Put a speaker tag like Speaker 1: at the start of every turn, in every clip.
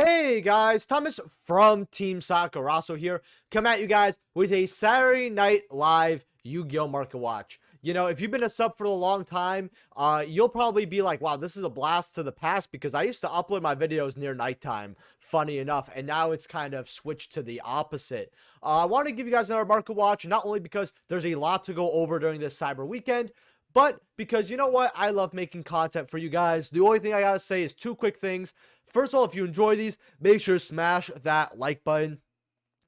Speaker 1: Hey guys, Thomas from Team Sakuraso here, come at you guys with a Saturday Night Live Yu-Gi-Oh! Market Watch. You know, if you've been a sub for a long time, you'll probably be like, wow, this is a blast to the past because I used to upload my videos near nighttime, funny enough, and now it's kind of switched to the opposite. I want to give you guys another market watch, not only because there's a lot to go over during this Cyber weekend, but because you know what? I love making content for you guys. The only thing I gotta say is two quick things. First of all, if you enjoy these, make sure to smash that like button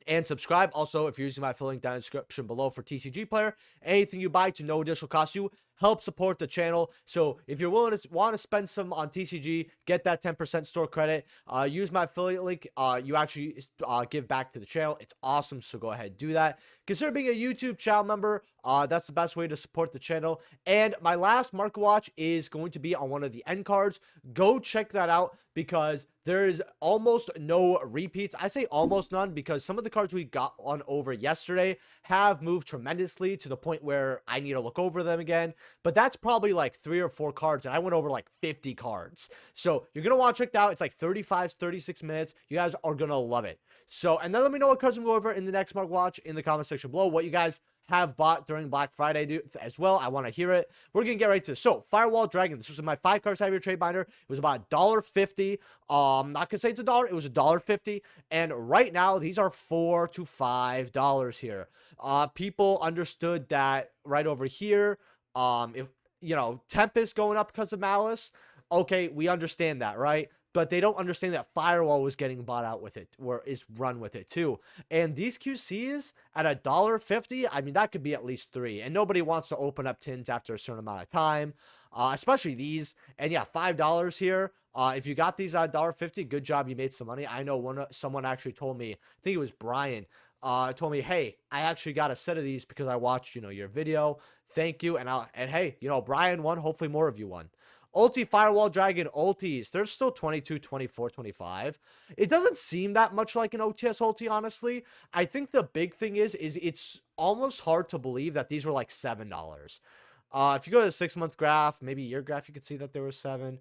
Speaker 1: and subscribe. Also, if you're using my affiliate link down in the description below for TCG Player, anything you buy to no additional cost you help support the channel. So if you're willing to want to spend some on TCG, get that 10% store credit. Use my affiliate link. You actually give back to the channel. It's awesome. So go ahead and do that. Consider being a YouTube channel member. That's the best way to support the channel. And my last market watch is going to be on one of the end cards. Go check that out because there is almost no repeats. I say almost none because some of the cards we got on over yesterday have moved tremendously to the point where I need to look over them again. But that's probably like 3 or 4 cards, and I went over like 50 cards. So you're going to want to check that out. It's like 35, 36 minutes. You guys are going to love it. So, and then let me know what cards I'm going over in the next market watch in the comment section below. What you guys have bought during Black Friday as well. I want to hear it. We're gonna get right to it. So Firewall Dragon, this was my 5 card Cyber trade binder. It was about $1.50. Not gonna say it's $1, it was $1.50, and right now these are $4 to $5 here. People understood that right over here. If you know, Tempest going up because of Malice, okay, we understand that, right? But they don't understand that Firewall was getting bought out with it, or is run with it too. And these QCs at $1.50, I mean, that could be at least 3. And nobody wants to open up tins after a certain amount of time, especially these. And yeah, $5 here. If you got these at $1.50, good job, you made some money. I know someone actually told me, I think it was Brian, told me, hey, I actually got a set of these because I watched, you know, your video. Thank you. And hey, you know, Brian won. Hopefully more of you won. Ulti Firewall Dragon ultis, they're still 22, 24, 25. It doesn't seem that much like an OTS ulti, honestly. I think the big thing is it's almost hard to believe that these were like $7. If you go to the 6-month graph, maybe year graph, you could see that there was 7.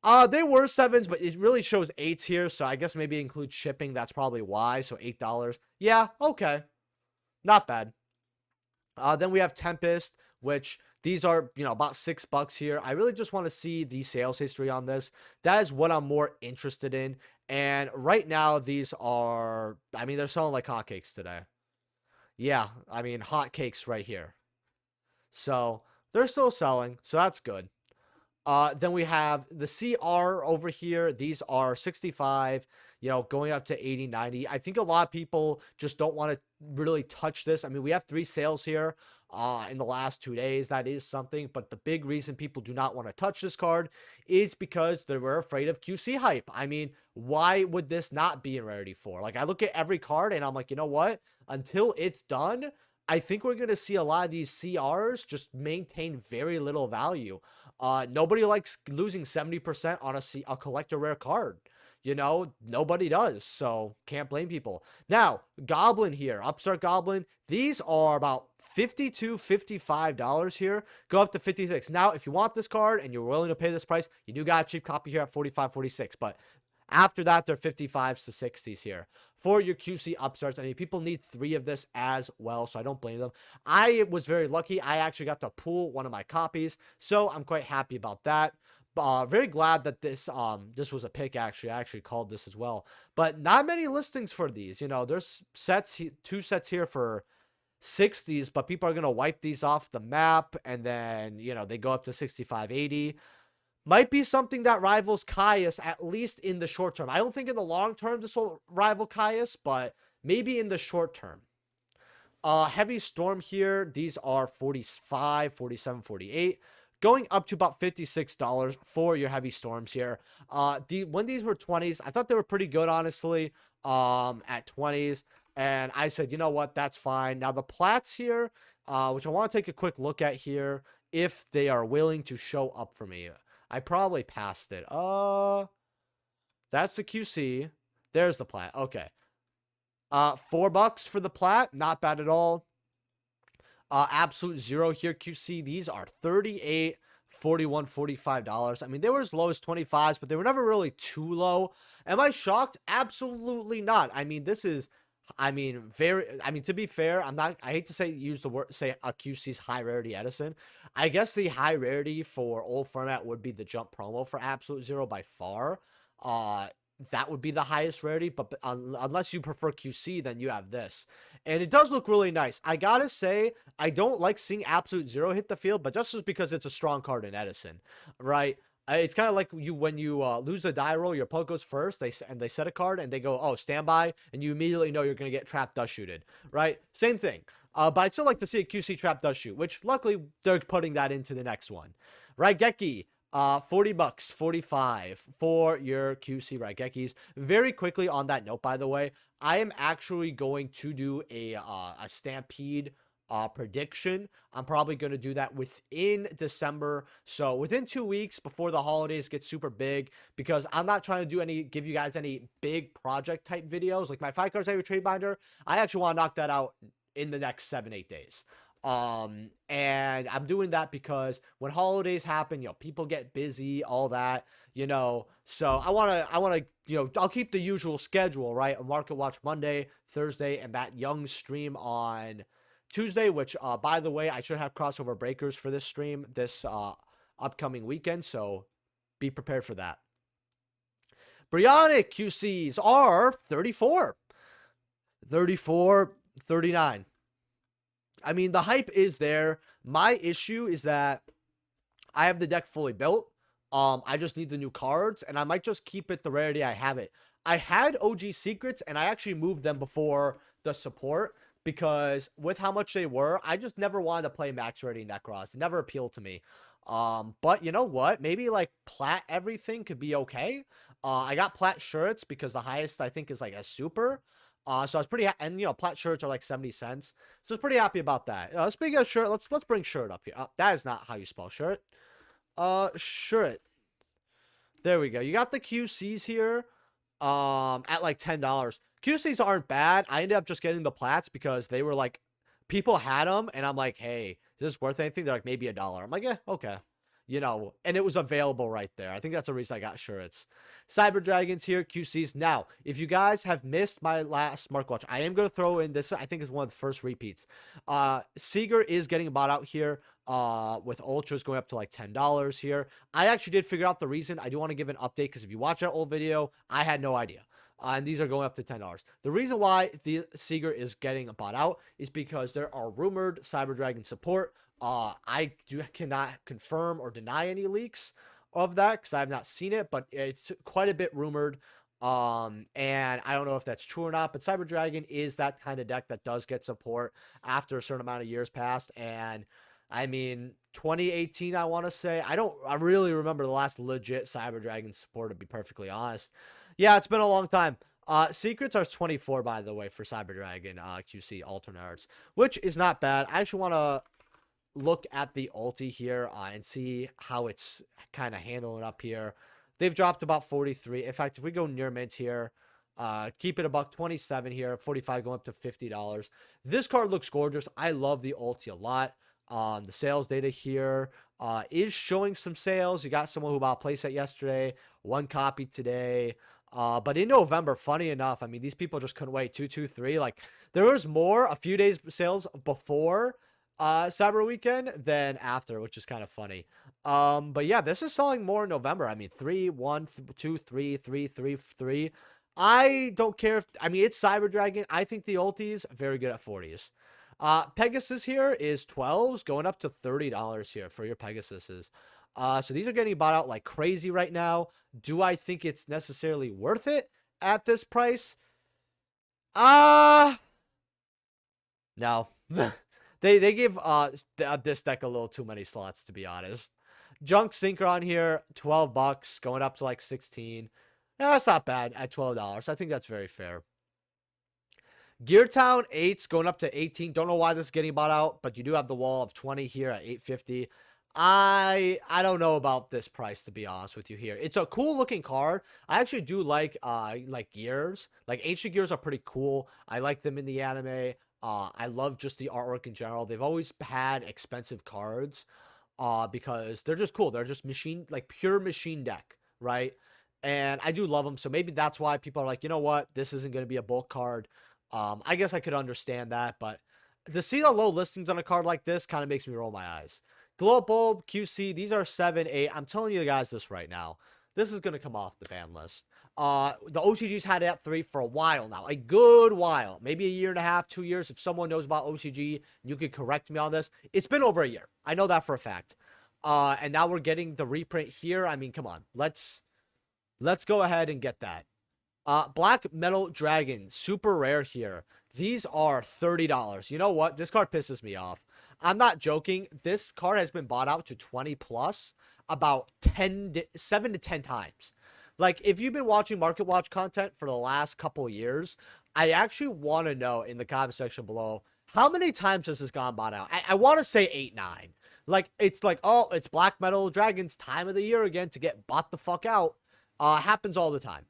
Speaker 1: They were 7s, but it really shows 8s here, so I guess maybe include shipping. That's probably why. So $8. Yeah, okay. Not bad. Then we have Tempest, which these are, you know, about $6 here. I really just want to see the sales history on this. That is what I'm more interested in. And right now, these are, I mean, they're selling like hotcakes today. Yeah, I mean, hotcakes right here. So they're still selling, so that's good. Then we have the CR over here. These are 65, you know, going up to 80, 90. I think a lot of people just don't want to really touch this. I mean, we have 3 sales here in the last 2 days. That is something, but the big reason people do not want to touch this card is because they were afraid of QC hype. I mean, why would this not be in Rarity 4? Like, I look at every card and I'm like, you know what? Until it's done, I think we're going to see a lot of these CRs just maintain very little value. Nobody likes losing 70% on a collector rare card. You know, nobody does, so can't blame people. Now, Goblin here, Upstart Goblin, these are about $52, $55 here, go up to 56. Now, if you want this card and you're willing to pay this price, you do got a cheap copy here at 45, 46, but after that, they're 55s to 60s here for your QC upstarts. I mean, people need 3 of this as well, so I don't blame them. I was very lucky. I actually got to pool one of my copies, so I'm quite happy about that. Very glad that this was a pick. Actually, I actually called this as well, but not many listings for these. You know, there's 2 sets here for 60s, but people are gonna wipe these off the map, and then, you know, they go up to 65, 80. Might be something that rivals Caius, at least in the short term. I don't think in the long term this will rival Caius, but maybe in the short term. Heavy Storm here, these are 45, 47, 48. Going up to about $56 for your Heavy Storms here. When these were 20s, I thought they were pretty good, honestly, at 20s. And I said, you know what, that's fine. Now, the Plats here, which I want to take a quick look at here, if they are willing to show up for me. I probably passed it. That's the QC. There's the Plat. Okay. $4 for the Plat. Not bad at all. Absolute zero here, QC. These are 38, $41, $45. I mean, they were as low as 25s, but they were never really too low. Am I shocked? Absolutely not. I mean, this is, I mean, to be fair, I hate to use the word, say a QC's high rarity Edison. I guess the high rarity for old format would be the jump promo for Absolute Zero by far. That would be the highest rarity, but unless you prefer QC, then you have this. And it does look really nice. I gotta say, I don't like seeing Absolute Zero hit the field, but just because it's a strong card in Edison, right? It's kind of like when you lose a die roll, your opponent goes first, they set a card, and they go, oh, standby, and you immediately know you're going to get trap dust shooted, right? Same thing. But I'd still like to see a QC trap dust shoot, which luckily they're putting that into the next one. Raigeki, $40, 45 for your QC Raigekis. Very quickly on that note, by the way, I am actually going to do a Stampede prediction. I'm probably going to do that within December, so within 2 weeks before the holidays get super big, because I'm not trying to give you guys any big project type videos like my 5 cards every trade binder. I actually want to knock that out in the next 7-8 days. And I'm doing that because when holidays happen, people get busy, all that, so I want to, I'll keep the usual schedule, right? A Market Watch Monday, Thursday, and that Young stream on Tuesday, which, by the way, I should have crossover breakers for this stream this upcoming weekend, so be prepared for that. Bionic QCs are 34, 39. I mean, the hype is there. My issue is that I have the deck fully built. I just need the new cards, and I might just keep it the rarity I have it. I had OG Secrets, and I actually moved them before the support, because with how much they were, I just never wanted to play max rarity Necros. It never appealed to me. But you know what? Maybe like plat everything could be okay. I got plat shirts because the highest I think is like a super. So I was pretty, and plat shirts are like 70 cents. So I was pretty happy about that. Speaking of shirt, let's bring shirt up here. That is not how you spell shirt. Shirt. There we go. You got the QCs here, at like $10. QCs aren't bad. I ended up just getting the plats because they were like, people had them, and I'm like, hey, is this worth anything? They're like, maybe $1. I'm like, yeah, okay. And it was available right there. I think that's the reason I got shirts. Cyber Dragons here, QCs. Now, if you guys have missed my last smartwatch, I am going to throw in this. I think is one of the first repeats. Seeger is getting bought out here with Ultras going up to like $10 here. I actually did figure out the reason. I do want to give an update because if you watch that old video, I had no idea. And these are going up to $10. The reason why the Seeger is getting bought out is because there are rumored Cyber Dragon support. I cannot confirm or deny any leaks of that because I have not seen it, but it's quite a bit rumored. And I don't know if that's true or not, but Cyber Dragon is that kind of deck that does get support after a certain amount of years passed. And I mean, 2018, I want to say, I really remember the last legit Cyber Dragon support, to be perfectly honest. Yeah, it's been a long time. Secrets are 24, by the way, for Cyber Dragon, QC alternate arts, which is not bad. I actually want to look at the ulti here and see how it's kind of handling up here. They've dropped about 43. In fact, if we go near mint here, keep it about 27 here, 45 going up to $50. This card looks gorgeous. I love the ulti a lot. The sales data here is showing some sales. You got someone who bought a playset yesterday, 1 copy today. But in November, funny enough, I mean, these people just couldn't wait. 223. Like, there was more a few days sales before Cyber Weekend than after, which is kind of funny. But yeah, this is selling more in November. I mean, 3, 1, 2, 3, 3, 3, 3. I don't care if, I mean, it's Cyber Dragon. I think the ultis very good at 40s. Pegasus here is 12s going up to $30 here for your Pegasuses. So these are getting bought out like crazy right now. Do I think it's necessarily worth it at this price? No. They give this deck a little too many slots, to be honest. Junk Synchron here, $12 going up to like 16. Yeah, that's not bad at $12. I think that's very fair. Gear Town 8s going up to 18. Don't know why this is getting bought out, but you do have the wall of 20 here at 850. I don't know about this price, to be honest with you here. It's a cool looking card. I actually do like gears. Like ancient gears are pretty cool. I like them in the anime. I love just the artwork in general. They've always had expensive cards. because they're just cool. They're just machine, like pure machine deck, right? And I do love them. So maybe that's why people are like, you know what, this isn't going to be a bulk card. I guess I could understand that, but to see the low listings on a card like this kind of makes me roll my eyes. Glow Bulb, QC, these are 7, 8. I'm telling you guys this right now. This is going to come off the ban list. The OCG's had it at 3 for a while now. A good while. Maybe a year and a half, 2 years. If someone knows about OCG, you could correct me on this. It's been over a year. I know that for a fact. And now we're getting the reprint here. I mean, come on. Let's go ahead and get that. Black Metal Dragon, super rare here. These are $30. You know what? This card pisses me off. I'm not joking. This card has been bought out to 20 plus about 7 to 10 times. Like, if you've been watching Market Watch content for the last couple years, I actually want to know in the comment section below, how many times has this gone bought out? I want to say 8, 9. Like, it's like, oh, it's Black Metal Dragon's time of the year again to get bought the fuck out. Happens all the time.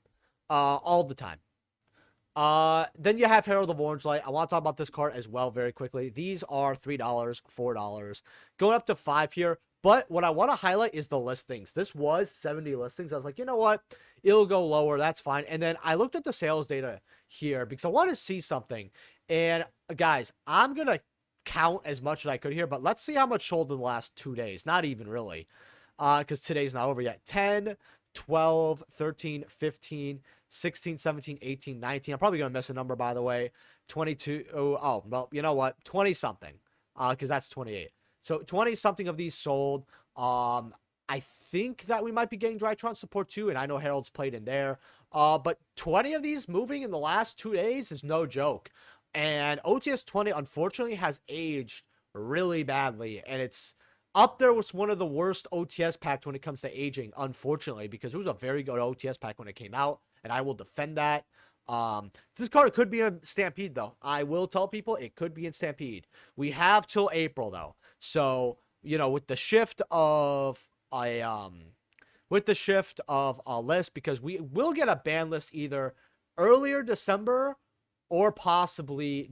Speaker 1: All the time. Then you have Herald of Orange Light. I want to talk about this card as well very quickly. These are $3, $4, going up to 5 here. But what I want to highlight is the listings. This was 70 listings. I was like, you know what? It'll go lower. That's fine. And then I looked at the sales data here because I want to see something. And guys, I'm going to count as much as I could here, but let's see how much sold in the last 2 days. Not even really, because today's not over yet. 10, 12, 13, 15, 16, 17, 18, 19. I'm probably going to miss a number, by the way. 22. Oh, well, you know what? 20 something, because that's 28. So 20 something of these sold. I think that we might be getting Drytron support too, and I know Herald's played in there. But 20 of these moving in the last 2 days is no joke. And OTS 20, unfortunately, has aged really badly, and it's up there with one of the worst OTS packs when it comes to aging, unfortunately, because it was a very good OTS pack when it came out, and I will defend that. This card could be in Stampede, though. I will tell people it could be in Stampede. We have till April, though. So, you know, with the shift of a list, because we will get a ban list either earlier December or possibly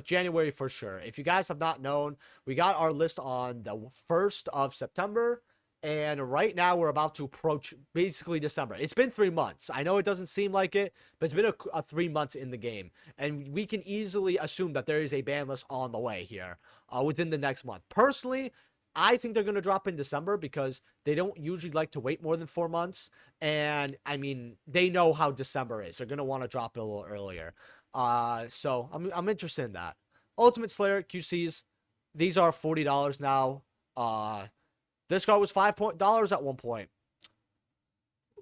Speaker 1: January for sure. If you guys have not known, we got our list on the 1st of September, and right now we're about to approach basically December. It's been 3 months. I know it doesn't seem like it, but it's been a 3 months in the game, and we can easily assume that there is a ban list on the way here within the next month. Personally, I think they're going to drop in December because they don't usually like to wait more than 4 months. And I mean, they know how December is. They're going to want to drop it a little earlier. So I'm interested in that. Ultimate Slayer QCs, these are $40 now. This card was $5 at one point.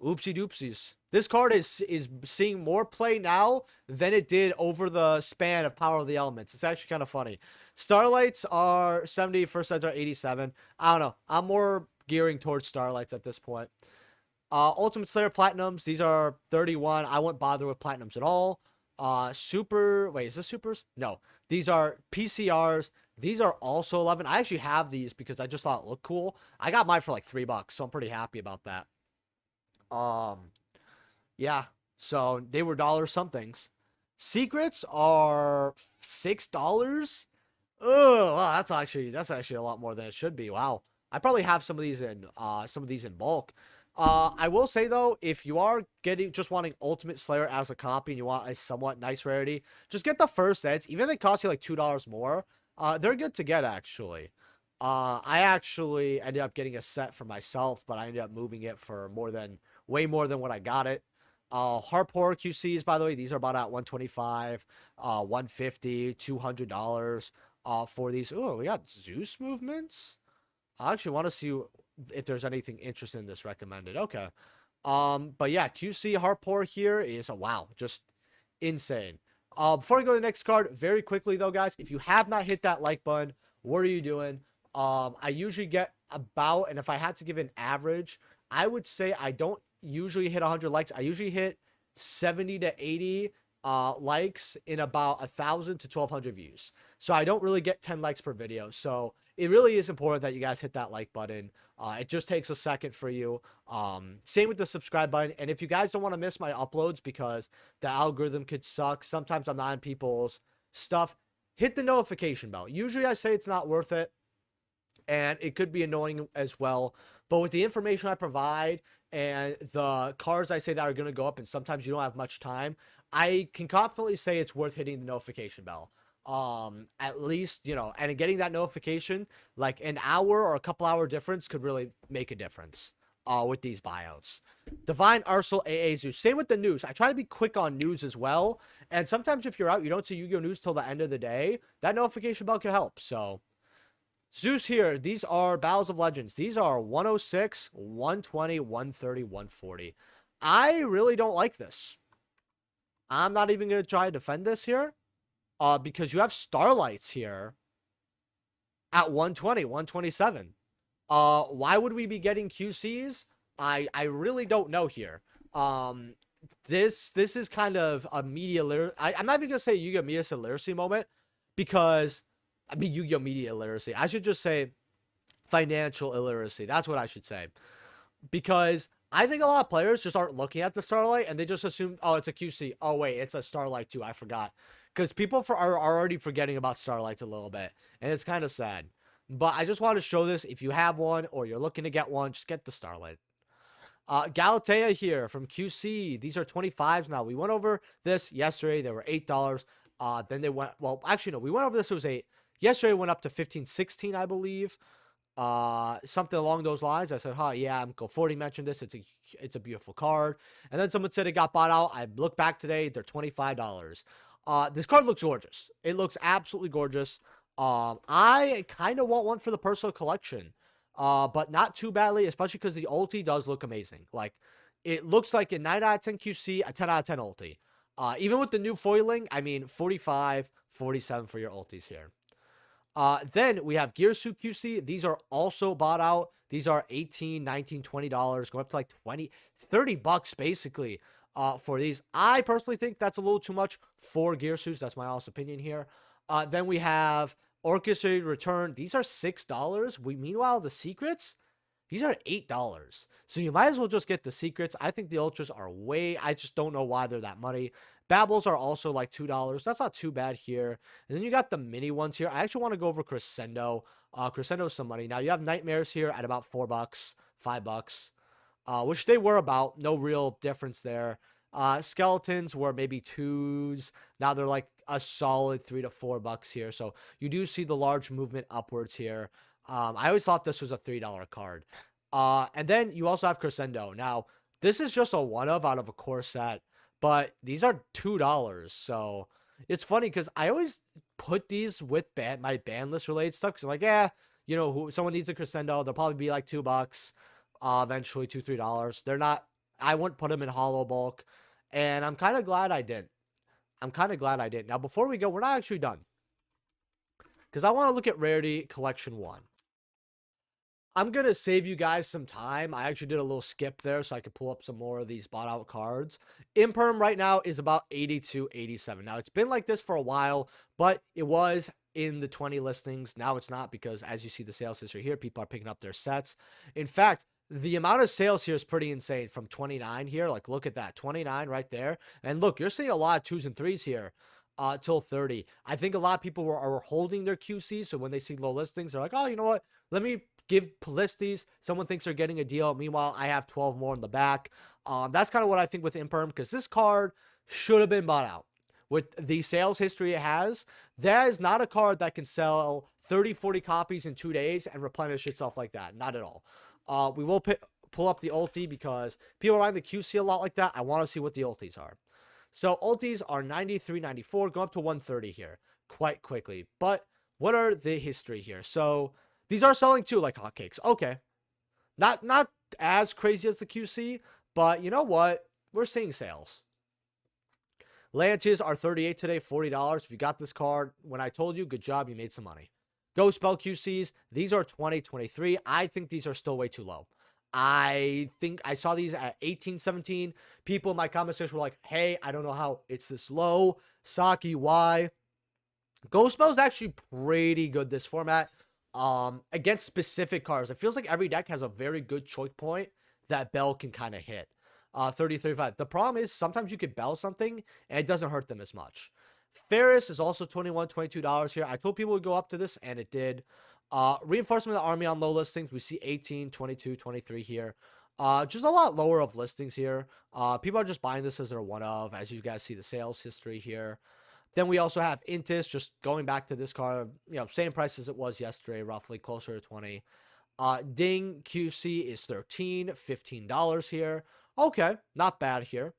Speaker 1: Oopsie doopsies. This card is seeing more play now than it did over the span of Power of the Elements. It's actually kind of funny. Starlights are 70, first sets are 87. I don't know. I'm more gearing towards Starlights at this point. Ultimate Slayer Platinums, these are 31. I wouldn't bother with Platinums at all. Wait, is this Supers? No. These are PCRs. These are also 11. I actually have these because I just thought it looked cool. I got mine for like $3, so I'm pretty happy about that. Yeah, so they were dollar somethings. Secrets are $6. Oh, wow, that's actually a lot more than it should be. Wow, I probably have some of these in bulk. I will say though, if you are just wanting Ultimate Slayer as a copy and you want a somewhat nice rarity, just get the first sets. Even if they cost you like $2 more, they're good to get actually. I actually ended up getting a set for myself, but I ended up moving it for way more than what I got it. Harport QCs, by the way, these are about at $125, $150, $200 for these. Oh, we got Zeus movements. I actually want to see if there's anything interesting in this recommended. Okay. But yeah, QC Harport here is wow, just insane. Before I go to the next card, very quickly though, guys, if you have not hit that like button, what are you doing? I usually get about, and if I had to give an average, I would say I don't usually hit 100 likes. I usually hit 70 to 80 likes in about 1,000 to 1,200 views. So I don't really get 10 likes per video. So it really is important that you guys hit that like button. It just takes a second for you. Same with the subscribe button. And if you guys don't want to miss my uploads because the algorithm could suck, sometimes I'm not on people's stuff, hit the notification bell. Usually I say it's not worth it. and it could be annoying as well. But with the information I provide and the cards I say that are going to go up, and sometimes you don't have much time, I can confidently say it's worth hitting the notification bell. At least, you know, and getting that notification, like an hour or a couple hour difference could really make a difference with these buyouts. Divine Arsenal AA Zeus. Same with the news. I try to be quick on news as well. And sometimes if you're out, you don't see Yu-Gi-Oh! News till the end of the day, that notification bell can help. So Zeus here, these are Battles of Legends. These are 106, 120, 130, 140. I really don't like this. I'm not even going to try to defend this here. Because you have Starlights here at 120, 127. Why would we be getting QCs? I really don't know here. This is kind of a media literacy. I'm not even gonna say Yu-Gi-Oh! Media literacy moment, because I mean Yu-Gi-Oh! Media literacy. I should just say financial illiteracy. That's what I should say, because I think a lot of players just aren't looking at the Starlight and they just assume, oh, it's a QC. Oh wait, it's a Starlight too. I forgot. Because people are already forgetting about Starlights a little bit, and it's kind of sad. But I just want to show this. If you have one or you're looking to get one, just get the Starlight. Galatea here from QC. These are 25s now. We went over this yesterday. They were $8. Then they went, well, actually, no, we went over this. It was 8. Yesterday it went up to 15, 16, I believe. Something along those lines. I said, yeah, Uncle 40 mentioned this. It's a beautiful card. And then someone said it got bought out. I looked back today. They're $25. This card looks gorgeous. It looks absolutely gorgeous. I kind of want one for the personal collection, but not too badly, especially because the ulti does look amazing. Like, it looks like a 9 out of 10 QC, a 10 out of 10 ulti. Even with the new foiling, I mean, 45, 47 for your ultis here. Then we have Gearsu QC. These are also bought out. These are $18, $19, $20, going up to like 20, 30 bucks basically. For these, I personally think that's a little too much for Gearsus. That's my honest opinion here. Then we have Orchestrated Return. These are $6. Meanwhile, the secrets, these are $8. So you might as well just get the secrets. I think the ultras are I just don't know why they're that money. Babbles are also like $2. That's not too bad here. And then you got the mini ones here. I actually want to go over Crescendo. Crescendo is some money. Now you have Nightmares here at about $4, $5. Which they were about. No real difference there. Skeletons were maybe 2s. Now they're like a solid $3 to $4 here. So you do see the large movement upwards here. I always thought this was a $3 card. And then you also have Crescendo. Now, this is just a one-of out of a core set, but these are $2. So it's funny because I always put these with my ban list related stuff, because I'm like, yeah, you know, someone needs a Crescendo, they'll probably be like $2. Eventually $2, $3. They're not, I wouldn't put them in hollow bulk, and I'm kind of glad I didn't. Now, before we go, we're not actually done, because I want to look at Rarity Collection 1. I'm going to save you guys some time. I actually did a little skip there so I could pull up some more of these bought out cards. Imperm right now is about 82, 87. Now, it's been like this for a while, but it was in the 20 listings. Now it's not, because as you see the sales history here, people are picking up their sets. In fact, the amount of sales here is pretty insane. From 29 here, like, look at that, 29 right there. And look, you're seeing a lot of 2s and 3s here till 30. I think a lot of people are holding their QCs, so when they see low listings, they're like, oh, you know what, let me give listies. Someone thinks they're getting a deal. Meanwhile, I have 12 more in the back. That's kind of what I think with Imperm, because this card should have been bought out. With the sales history it has, that is not a card that can sell 30, 40 copies in 2 days and replenish itself like that. Not at all. We will pull up the ulti, because people are buying the QC a lot like that. I want to see what the ultis are. So ultis are 93, 94, go up to 130 here quite quickly. But what are the history here? So these are selling too like hotcakes. Okay. Not as crazy as the QC, but you know what? We're seeing sales. Lanches are 38 today, $40. If you got this card when I told you, good job, you made some money. Ghost Spell QCs, these are 20, 23. I think these are still way too low. I think I saw these at 18, 17. People in my comment section were like, hey, I don't know how it's this low. Saki, why? Ghost Spell is actually pretty good this format. Against specific cards. It feels like every deck has a very good choke point that Bell can kind of hit. 30, 35. The problem is sometimes you could Bell something and it doesn't hurt them as much. Ferris is also $21, $22 here. I told people it would go up to this, and it did. Reinforcement of the army on low listings. We see 18, 22, 23 here. Just a lot lower of listings here. People are just buying this as their one of, as you guys see the sales history here. Then we also have Intis, just going back to this card, same price as it was yesterday, roughly closer to 20. Ding QC is 13, $15 here. Okay, not bad here.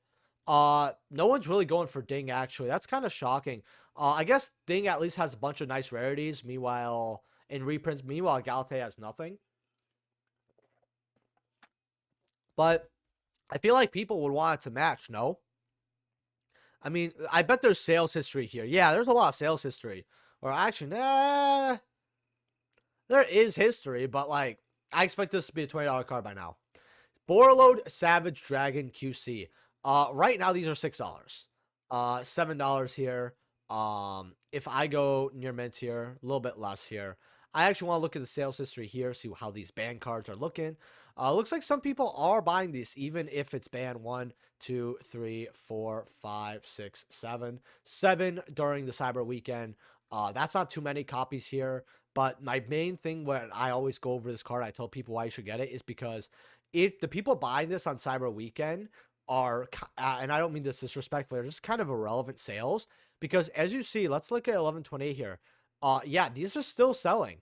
Speaker 1: No one's really going for Ding, actually. That's kind of shocking. I guess Ding at least has a bunch of nice rarities. Meanwhile, in reprints, Galatea has nothing. But I feel like people would want it to match, no? I mean, I bet there's sales history here. Yeah, there's a lot of sales history. Or actually, nah, there is history, but like, I expect this to be a $20 card by now. Borload Savage Dragon QC. Right now these are $6. $7 here. If I go near mint here, a little bit less here. I actually want to look at the sales history here, see how these ban cards are looking. Looks like some people are buying these, even if it's ban 1, 2, 3, 4, 5, 6, 7. 7 during the Cyber weekend. That's not too many copies here. But my main thing when I always go over this card, I tell people why you should get it, is because if the people buying this on Cyber weekend are, and I don't mean this disrespectfully, they're just kind of irrelevant sales. Because as you see, let's look at 1128 here. Yeah, these are still selling.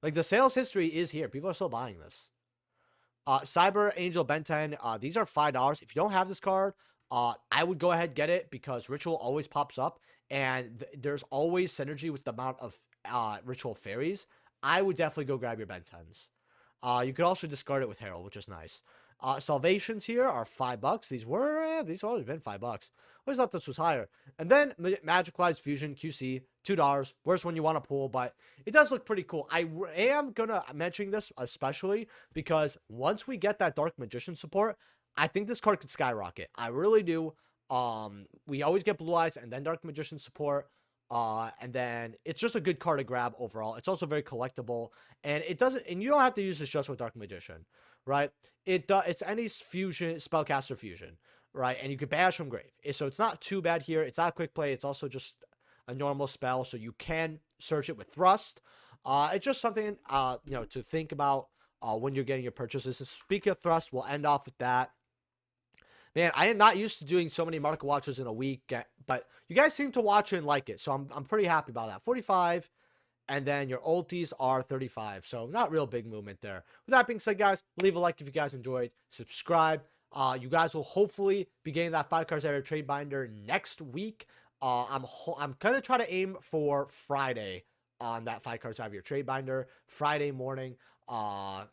Speaker 1: Like, the sales history is here. People are still buying this. Cyber Angel Ben 10, these are $5. If you don't have this card, I would go ahead and get it, because Ritual always pops up, and there's always synergy with the amount of Ritual Fairies. I would definitely go grab your Ben 10s. You could also discard it with Herald, which is nice. Salvations here are $5. These always been $5. Always thought this was higher. And then Magicalized Fusion QC, $2. Worst one you want to pull, but it does look pretty cool. I am gonna mention this especially because once we get that Dark Magician support, I think this card could skyrocket. I really do. We always get Blue Eyes and then Dark Magician support. And then it's just a good card to grab overall. It's also very collectible, and it doesn't, and you don't have to use this just with Dark Magician, right? It's any fusion, spellcaster fusion, right? And you could bash from grave. So it's not too bad here. It's not a quick play. It's also just a normal spell, so you can search it with thrust. It's just something, to think about when you're getting your purchases. Speaking of thrust, we'll end off with that. Man, I am not used to doing so many market watches in a week, but you guys seem to watch it and like it, so I'm pretty happy about that. 45, and then your ultis are 35, so not real big movement there. With that being said, guys, leave a like if you guys enjoyed. Subscribe. You guys will hopefully be getting that 5 cards out of your trade binder next week. I'm gonna try to aim for Friday on that 5 cards out of your trade binder. Friday morning,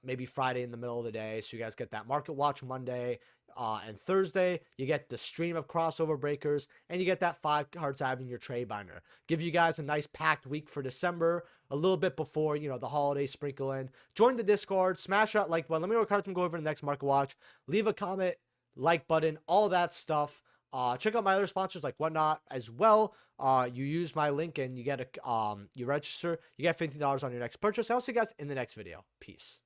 Speaker 1: maybe Friday in the middle of the day, so you guys get that market watch Monday. And Thursday, you get the stream of crossover breakers, and you get that 5 cards out in your trade binder. Give you guys a nice packed week for December, a little bit before, the holidays sprinkle in. Join the Discord, smash that like button. Let me know what cards I'm going over in the next market watch. Leave a comment, like button, all that stuff. Check out my other sponsors like Whatnot as well. You use my link and you get you register, you get $15 on your next purchase. I'll see you guys in the next video. Peace.